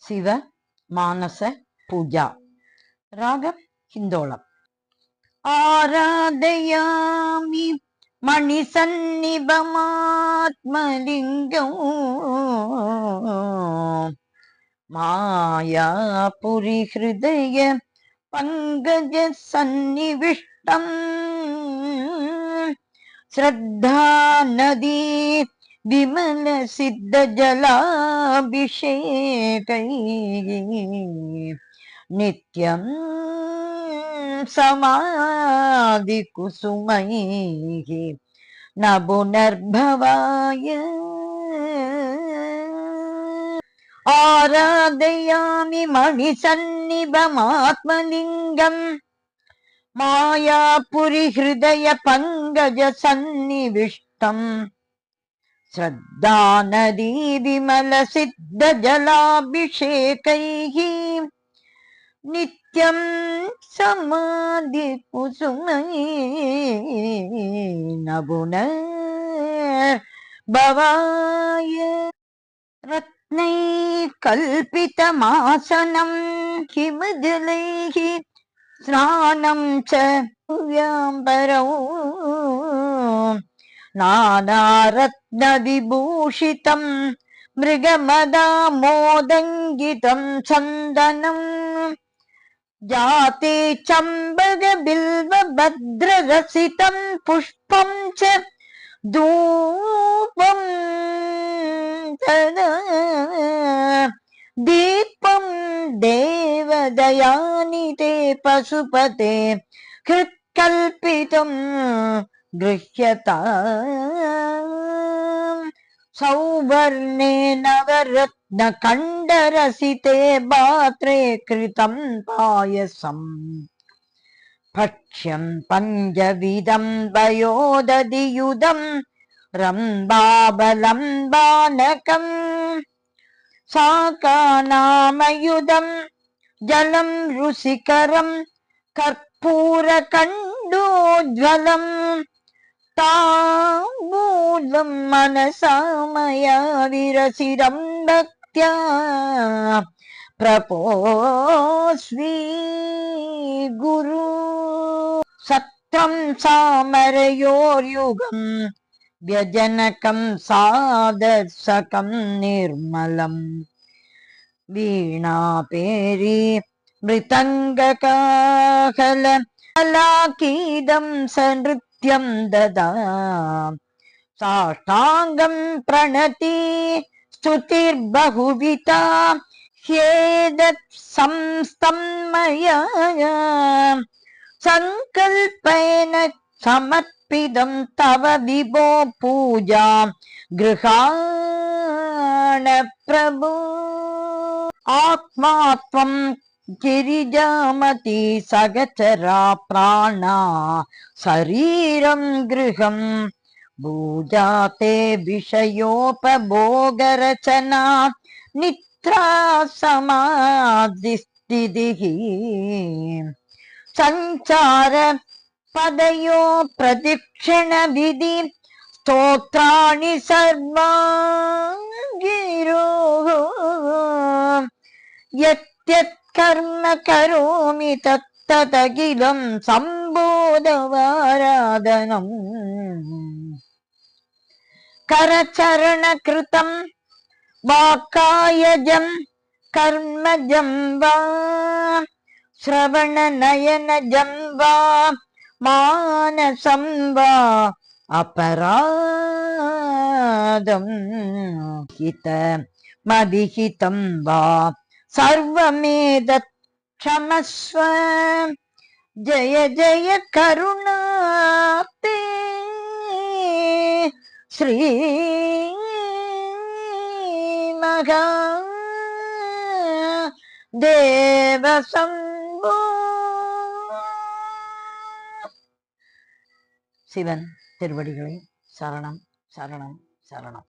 शिव मानस पूजा रागम हिंदोलम आराधयामि मणिसन्निभमात्मलिङ्गम् मायापुरी हृदय पंकज सन्निविष्टम् श्रद्धा नदी विमल सिद्ध जलाभिषेकैः नित्यं समाधि कुसुमैः न पुनर्भवाय आराधयामि मणिसन्निभमात्मलिङ्गम् मायापुरी हृदय पंकज सन्निविष्टम् श्रद्धा नदी विमल सिद्ध जलाभिषेकैः नित्यं समाधि कुसुमैः न पुनर्भवाय रत्नैः कल्पितमासनं हिमजलैः स्नानं च व्याम्बरौ नानारत्नविभूषितं मृगमदामोदङ्गितं चन्दनं जाते चम्बकबिल्वभद्ररसितं पुष्पं च धूपं तदा दीपं देवदयानिते पशुपते हृत्कल्पितं गृह्यताम् सौवर्णे नवरत्नकण्डरसिते पात्रे कृतं पायसम् भक्ष्यं पञ्चविधं वयोदधियुधं रम्भाबलम्बानकम् शाकानामयुधं जलं रुचिकरं कर्पूरकण्डोज्ज्वलम् ताम्बूलं मनसा मया विरचिरं भक्त्या प्रपोस्मि गुरु सत्वं सामरयोर्युगं व्यजनकं सादर्शकं निर्मलम् वीणापेरी मृदङ्गकाहल कलाकीदं सनृत्यं ददा साष्टाङ्गं प्रणति स्तुतिर्बहुविधा ह्येतत् संस्तं मया संकल्पेन समर्पितं तव विभो पूजा गृहाण प्रभो आत्मा त्वं गिरिजामती सगचरा प्राणा शरीरं गृहं भूजाते विषयोपभोगरचना निद्रा समाधिस्थितिः संचार पदयो प्रदक्षिण विधि स्तोत्राणि सर्वाङ्गिरो यत् कर्म करोमि तत्तदखिलं सम्बोधवाराधनम् करचरणकृतं वाक्कायजं कर्मजं वा श्रवणनयनजं वा मानसं वा अपराधं हितमविहितं वा सर्वमेतत् क्षमस्व जय जय करुणाते श्री महादेव शम्भो சிவன் திருவடிகளை சரணம் சரணம் சரணம்.